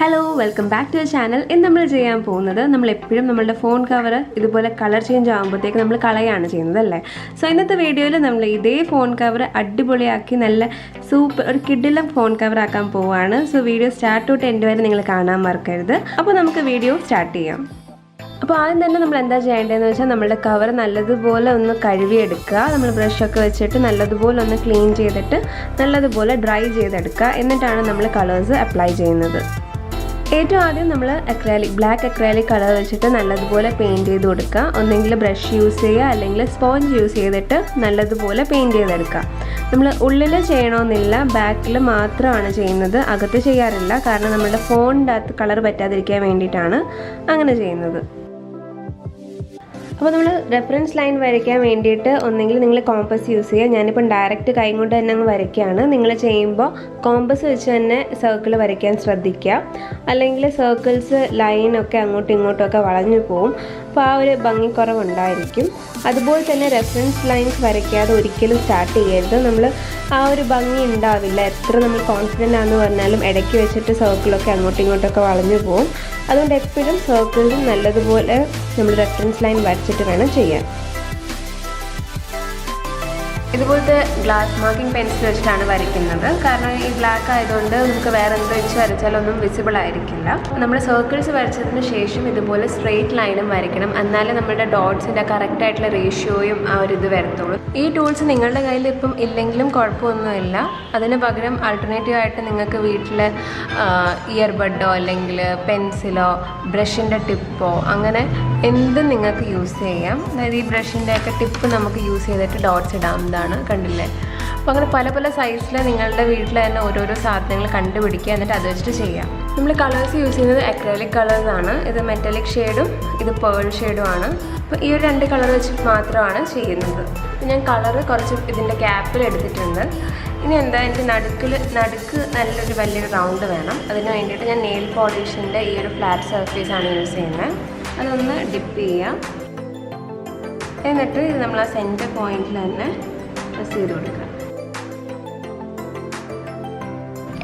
Hello, welcome back to our channel. In നമ്മൾ ചെയ്യാൻ പോകുന്നത് നമ്മൾ എപ്പോഴും നമ്മുടെ ഫോൺ കവർ ഇതുപോലെ കളർ ചേഞ്ച് ആവുമ്പോഴത്തേക്ക് നമ്മൾ കളയാണ് ചെയ്യുന്നത് അല്ലേ. സോ ഇന്നത്തെ വീഡിയോയിൽ നമ്മൾ ഇതേ ഫോൺ കവർ അടിപൊളിയാക്കി നല്ല സൂപ്പർ ഒരു കിഡിലും ഫോൺ കവർ ആക്കാൻ പോവുകയാണ്. സോ വീഡിയോ സ്റ്റാർട്ട് തൊട്ട് എൻഡ് വരെ നിങ്ങൾ കാണാൻ മറക്കരുത്. അപ്പോൾ നമുക്ക് വീഡിയോ സ്റ്റാർട്ട് ചെയ്യാം. അപ്പോൾ ആദ്യം തന്നെ നമ്മൾ എന്താ ചെയ്യേണ്ടതെന്ന് വെച്ചാൽ നമ്മുടെ കവർ നല്ലതുപോലെ ഒന്ന് കഴുകിയെടുക്കുക. നമ്മൾ ബ്രഷൊക്കെ വെച്ചിട്ട് നല്ലതുപോലെ ഒന്ന് ക്ലീൻ ചെയ്തിട്ട് നല്ലതുപോലെ ഡ്രൈ ചെയ്തെടുക്കുക. എന്നിട്ടാണ് നമ്മൾ കളേഴ്സ് അപ്ലൈ ചെയ്യുന്നത്. ഏറ്റവും ആദ്യം നമ്മൾ ബ്ലാക്ക് അക്രൈലിക് കളർ വെച്ചിട്ട് നല്ലതുപോലെ പെയിൻറ്റ് ചെയ്ത് കൊടുക്കുക. ഒന്നെങ്കിൽ ബ്രഷ് യൂസ് ചെയ്യുക അല്ലെങ്കിൽ സ്പോഞ്ച് യൂസ് ചെയ്തിട്ട് നല്ലതുപോലെ പെയിൻറ്റ് ചെയ്തെടുക്കുക. നമ്മൾ ഉള്ളിൽ ചെയ്യണമെന്നില്ല, ബാക്കിൽ മാത്രമാണ് ചെയ്യുന്നത്, അകത്ത് ചെയ്യാറില്ല. കാരണം നമ്മുടെ ഫോണിൻ്റെ അകത്ത് കളർ പറ്റാതിരിക്കാൻ വേണ്ടിയിട്ടാണ് അങ്ങനെ ചെയ്യുന്നത്. അപ്പോൾ നമ്മൾ റെഫറൻസ് ലൈൻ വരയ്ക്കാൻ വേണ്ടിയിട്ട് ഒന്നെങ്കിൽ നിങ്ങൾ കോമ്പസ് യൂസ് ചെയ്യുക. ഞാനിപ്പം ഡയറക്റ്റ് കൈ കൊണ്ട് തന്നെ അങ്ങ് വരയ്ക്കുകയാണ്. നിങ്ങൾ ചെയ്യുമ്പോൾ കോമ്പസ് വെച്ച് തന്നെ സർക്കിൾ വരയ്ക്കാൻ ശ്രദ്ധിക്കുക. അല്ലെങ്കിൽ സർക്കിൾസ് ലൈനൊക്കെ അങ്ങോട്ടും ഇങ്ങോട്ടുമൊക്കെ വളഞ്ഞു പോവും. അപ്പോൾ ആ ഒരു ഭംഗിക്കുറവുണ്ടായിരിക്കും. അതുപോലെ തന്നെ റെഫറൻസ് ലൈൻസ് വരയ്ക്കാതെ ഒരിക്കലും സ്റ്റാർട്ട് ചെയ്യരുത്. നമ്മൾ ആ ഒരു ഭംഗി ഉണ്ടാവില്ല. എത്ര നമ്മൾ കോൺഫിഡൻ്റ് ആണെന്ന് പറഞ്ഞാലും ഇടയ്ക്ക് വെച്ചിട്ട് സർക്കിളൊക്കെ അങ്ങോട്ടും ഇങ്ങോട്ടൊക്കെ വളഞ്ഞു പോകും. അതുകൊണ്ട് എപ്പോഴും സർക്കിളിൽ നല്ലതുപോലെ നമ്മൾ റെഫറൻസ് ലൈൻ വരച്ചിട്ട് വേണം ചെയ്യാൻ. ഇതുപോലത്തെ ഗ്ലാസ് മാർക്കിംഗ് പെൻസിൽ വെച്ചിട്ടാണ് വരയ്ക്കുന്നത്. കാരണം ഈ ബ്ലാക്ക് ആയതുകൊണ്ട് നമുക്ക് വേറെ എന്ത് വെച്ച് വരച്ചാലൊന്നും വിസിബിൾ ആയിരിക്കില്ല. നമ്മൾ സർക്കിൾസ് വരച്ചതിന് ശേഷം ഇതുപോലെ സ്ട്രെയിറ്റ് ലൈനും വരയ്ക്കണം. എന്നാലേ നമ്മുടെ ഡോട്ട്സിൻ്റെ കറക്റ്റ് ആയിട്ടുള്ള റേഷ്യോയും ആ ഒരു ഇത് വരത്തുള്ളൂ. ഈ ടൂൾസ് നിങ്ങളുടെ കയ്യിൽ ഇപ്പം ഇല്ലെങ്കിലും കുഴപ്പമൊന്നുമില്ല. അതിന് പകരം ആൾട്ടർനേറ്റീവ് ആയിട്ട് നിങ്ങൾക്ക് വീട്ടിൽ ഇയർബഡോ അല്ലെങ്കിൽ പെൻസിലോ ബ്രഷിൻ്റെ ടിപ്പോ അങ്ങനെ എന്തും നിങ്ങൾക്ക് യൂസ് ചെയ്യാം. അതായത് ഈ ബ്രഷിൻ്റെയൊക്കെ ടിപ്പ് നമുക്ക് യൂസ് ചെയ്തിട്ട് ഡോട്ട്സ് ഇടാവുന്നതാണ്. കണ്ടില്ലേ? അപ്പോൾ അങ്ങനെ പല പല സൈസിൽ നിങ്ങളുടെ വീട്ടിൽ തന്നെ ഓരോരോ സാധനങ്ങൾ കണ്ടുപിടിക്കുക, എന്നിട്ട് അത് വെച്ചിട്ട് ചെയ്യാം. നമ്മൾ കളേഴ്സ് യൂസ് ചെയ്യുന്നത് അക്രൈലിക് കളേഴ്സാണ്. ഇത് മെറ്റാലിക് ഷെയ്ഡും ഇത് പേൾ ഷെയ്ഡുമാണ്. അപ്പോൾ ഈ ഒരു രണ്ട് കളർ വെച്ചിട്ട് മാത്രമാണ് ചെയ്യുന്നത്. ഞാൻ കളറ് കുറച്ച് ഇതിൻ്റെ ക്യാപ്പിൽ എടുത്തിട്ടുണ്ട്. ഇനി എന്താ, എനിക്ക് നടുക്ക് നല്ലൊരു വലിയൊരു റൗണ്ട് വേണം. അതിന് വേണ്ടിയിട്ട് ഞാൻ നെയിൽ പോളിഷിൻ്റെ ഈ ഒരു ഫ്ലാറ്റ് സർഫേസാണ് യൂസ് ചെയ്യുന്നത്. അതൊന്ന് ഡിപ്പ് ചെയ്യാം. എന്നിട്ട് ഇത് നമ്മൾ ആ സെൻറ്റർ പോയിന്റിൽ തന്നെ പ്രസ് ചെയ്ത് കൊടുക്കുക.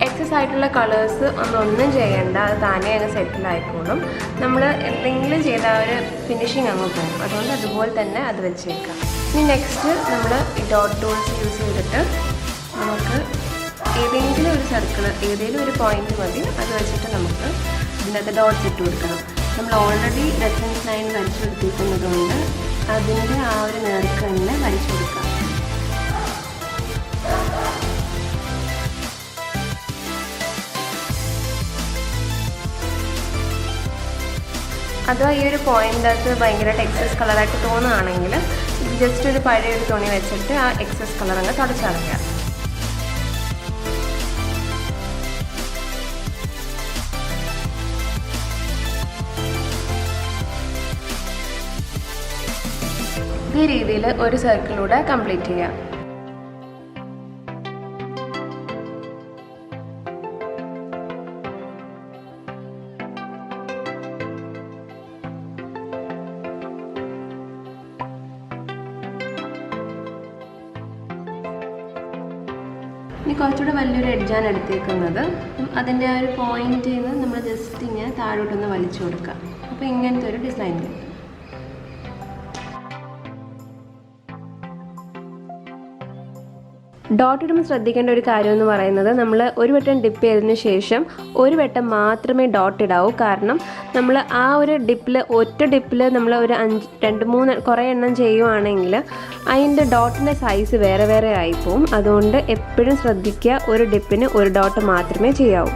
എക്സസ് ആയിട്ടുള്ള കളേഴ്സ് ഒന്നും ചെയ്യേണ്ട, അത് താനേ അങ്ങ് സെറ്റിലായിക്കോളും. നമ്മൾ എന്തെങ്കിലും ചെയ്ത ആ ഒരു ഫിനിഷിങ് അങ്ങ് പോകും. അതുകൊണ്ട് അതുപോലെ തന്നെ അത് വെച്ചേക്കാം. ഇനി നെക്സ്റ്റ് നമ്മൾ ഈ ഡോട്ട് ടൂൾസ് യൂസ് ചെയ്തിട്ട് നമുക്ക് ഏതെങ്കിലും ഒരു സർക്കിൾ, ഏതെങ്കിലും ഒരു പോയിന്റ് മതി, അത് വെച്ചിട്ട് നമുക്ക് ഇതിനകത്ത് ഡോട്ട്സ് ഇട്ട് കൊടുക്കണം. നമ്മൾ ഓൾറെഡി റെഫറൻസ് ലൈൻ വരച്ചു കൊടുത്തിരിക്കുന്നത് കൊണ്ട് അതിൻ്റെ ആ ഒരു നേർക്ക് തന്നെ വരച്ചു കൊടുക്കാം. അതോ ഈ ഒരു പോയിൻ്റകത്ത് ഭയങ്കരമായിട്ട് എക്സസ് കളറായിട്ട് തോന്നുകയാണെങ്കിൽ ഇത് ജസ്റ്റ് ഒരു പഴയ ഒരു തുണി വെച്ചിട്ട് ആ എക്സസ് കളർ അങ്ങ് തുടച്ചടയ്ക്കാം. ഈ രീതിയിൽ ഒരു സർക്കിളിലൂടെ കംപ്ലീറ്റ് ചെയ്യാം. ഇനി കുറച്ചുകൂടെ വലിയൊരു എഡ്ജാണ് എടുത്തേക്കുന്നത്. അതിൻ്റെ ആ ഒരു പോയിന്റിൽ നിന്ന് നമ്മൾ ജസ്റ്റ് ഇങ്ങനെ താഴോട്ടൊന്ന് വലിച്ചു കൊടുക്കാം. അപ്പോൾ ഇങ്ങനത്തെ ഒരു ഡിസൈൻ കിട്ടും. ഡോട്ട് ഇടുമ്പോൾ ശ്രദ്ധിക്കേണ്ട ഒരു കാര്യം എന്ന് പറയുന്നത്, നമ്മൾ ഒരു വട്ടം ഡിപ്പ് ചെയ്തതിന് ശേഷം ഒരു വട്ടം മാത്രമേ ഡോട്ട് ഇടാവൂ. കാരണം നമ്മൾ ആ ഒരു ഒറ്റ ഡിപ്പിൽ നമ്മൾ ഒരു 2-3 കുറേ എണ്ണം ചെയ്യുവാണെങ്കിൽ അതിൻ്റെ ഡോട്ടിൻ്റെ സൈസ് വേറെ വേറെ ആയിപ്പോവും. അതുകൊണ്ട് എപ്പോഴും ശ്രദ്ധിക്കുക, ഒരു ഡിപ്പിന് ഒരു ഡോട്ട് മാത്രമേ ചെയ്യാവൂ.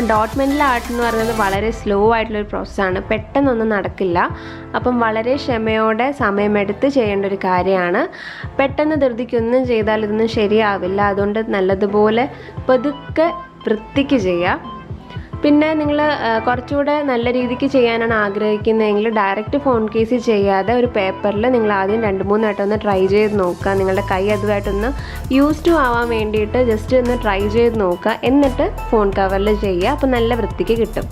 അപ്പം ഡോട്ട് മെൻഡല ആർട്ട് എന്ന് പറയുന്നത് വളരെ സ്ലോ ആയിട്ടുള്ളൊരു പ്രോസസ്സാണ്, പെട്ടെന്നൊന്നും നടക്കില്ല. അപ്പം വളരെ ക്ഷമയോടെ സമയമെടുത്ത് ചെയ്യേണ്ട ഒരു കാര്യമാണ്. പെട്ടെന്ന് ധൃതിക്കൊന്നും ചെയ്താൽ ഇതൊന്നും ശരിയാവില്ല. അതുകൊണ്ട് നല്ലതുപോലെ പതുക്കെ വൃത്തിക്ക് ചെയ്യുക. പിന്നെ നിങ്ങൾ കുറച്ചുകൂടെ നല്ല രീതിക്ക് ചെയ്യാനാണ് ആഗ്രഹിക്കുന്നതെങ്കിൽ ഡയറക്റ്റ് ഫോൺ കേസിൽ ചെയ്യാതെ ഒരു പേപ്പറിൽ നിങ്ങൾ ആദ്യം 2-3 വട്ടം ഒന്ന് ട്രൈ ചെയ്ത് നോക്കുക. നിങ്ങളുടെ കൈ അതുമായിട്ടൊന്ന് യൂസ്ഡ് ആവാൻ വേണ്ടിയിട്ട് ജസ്റ്റ് ഒന്ന് ട്രൈ ചെയ്ത് നോക്കുക. എന്നിട്ട് ഫോൺ കവറിൽ ചെയ്യുക. അപ്പോൾ നല്ല വൃത്തിക്ക് കിട്ടും.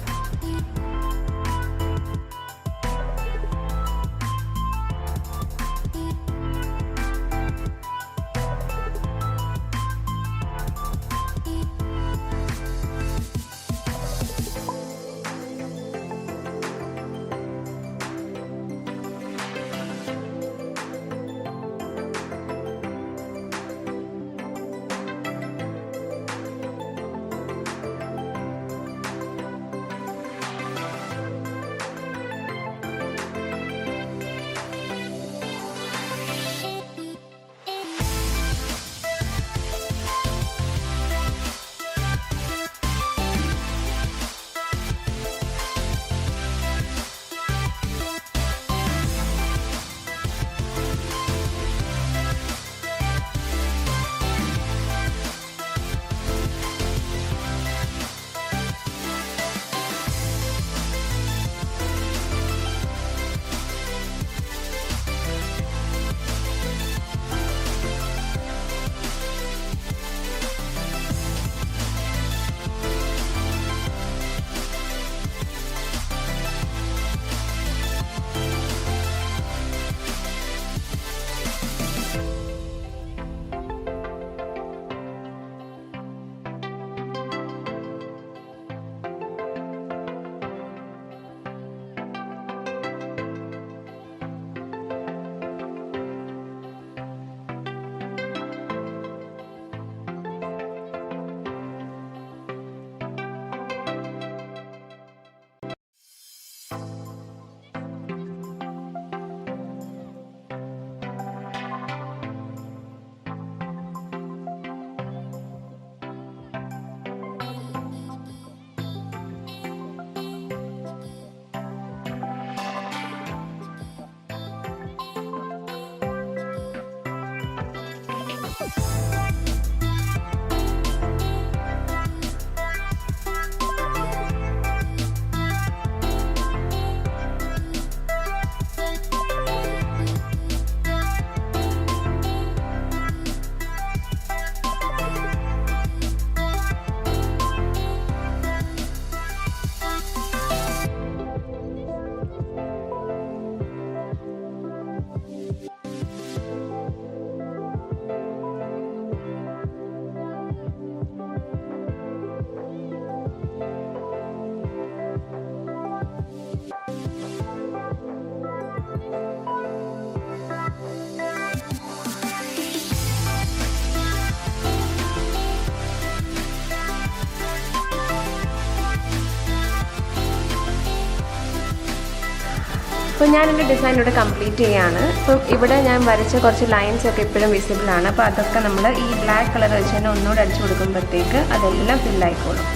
അപ്പോൾ ഞാനെൻ്റെ ഡിസൈൻ ഇവിടെ കംപ്ലീറ്റ് ചെയ്യുകയാണ്. അപ്പം ഇവിടെ ഞാൻ വരച്ച കുറച്ച് ലൈൻസ് ഒക്കെ ഇപ്പോഴും വിസിബിൾ ആണ്. അപ്പോൾ അതൊക്കെ നമ്മൾ ഈ ബ്ലാക്ക് കളർ വെച്ച് തന്നെ ഒന്നുകൂടെ അടിച്ചു കൊടുക്കുമ്പോഴത്തേക്ക് അതെല്ലാം ഫില്ലായിക്കോളും.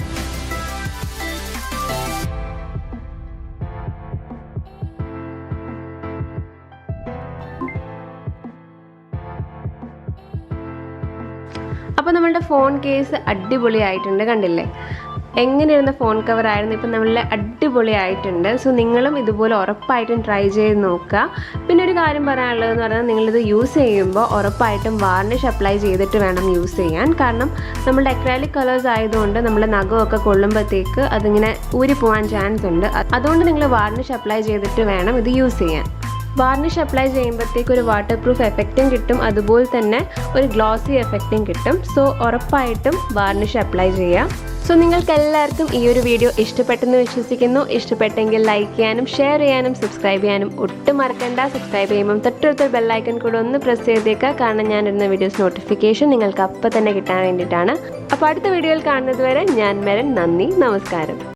അപ്പോൾ നമ്മളുടെ ഫോൺ കേസ് അടിപൊളിയായിട്ടുണ്ട്, കണ്ടില്ലേ? എങ്ങനെയിരുന്ന ഫോൺ കവർ ആയിരുന്നു, ഇപ്പം നല്ല അടിപൊളിയായിട്ടുണ്ട്. സോ നിങ്ങളും ഇതുപോലെ ഉറപ്പായിട്ടും ട്രൈ ചെയ്ത് നോക്കുക. പിന്നെ ഒരു കാര്യം പറയാനുള്ളതെന്ന് പറഞ്ഞാൽ നിങ്ങളിത് യൂസ് ചെയ്യുമ്പോൾ ഉറപ്പായിട്ടും വാർണിഷ് അപ്ലൈ ചെയ്തിട്ട് വേണം യൂസ് ചെയ്യാൻ. കാരണം നമ്മളുടെ അക്രൈലിക് കളേഴ്സ് ആയതുകൊണ്ട് നമ്മുടെ നഖമൊക്കെ കൊള്ളുമ്പോഴത്തേക്ക് അതിങ്ങനെ ഊരിപ്പോവാൻ ചാൻസ് ഉണ്ട്. അതുകൊണ്ട് നിങ്ങൾ വാർണിഷ് അപ്ലൈ ചെയ്തിട്ട് വേണം ഇത് യൂസ് ചെയ്യാൻ. വാർണിഷ് അപ്ലൈ ചെയ്യുമ്പോഴത്തേക്ക് ഒരു വാട്ടർ പ്രൂഫ് എഫക്റ്റും കിട്ടും, അതുപോലെ തന്നെ ഒരു ഗ്ലോസി എഫക്റ്റും കിട്ടും. സോ ഉറപ്പായിട്ടും വാർണിഷ് അപ്ലൈ ചെയ്യാം. സോ നിങ്ങൾക്ക് എല്ലാവർക്കും ഈ ഒരു വീഡിയോ ഇഷ്ടപ്പെട്ടെന്ന് വിശ്വസിക്കുന്നു. ഇഷ്ടപ്പെട്ടെങ്കിൽ ലൈക്ക് ചെയ്യാനും ഷെയർ ചെയ്യാനും സബ്സ്ക്രൈബ് ചെയ്യാനും ഒട്ടും മറക്കണ്ട. സബ്സ്ക്രൈബ് ചെയ്യുമ്പം തൊട്ടടുത്തൊരു ബെല്ലൈക്കൺ കൂടെ ഒന്ന് പ്രസ് ചെയ്തേക്കുക. കാരണം ഞാനിടുന്ന വീഡിയോസ് നോട്ടിഫിക്കേഷൻ നിങ്ങൾക്ക് അപ്പം തന്നെ കിട്ടാൻ വേണ്ടിയിട്ടാണ്. അപ്പോൾ അടുത്ത വീഡിയോയിൽ കാണുന്നത് വരെ ഞാൻ മെറിൻ. നന്ദി, നമസ്കാരം.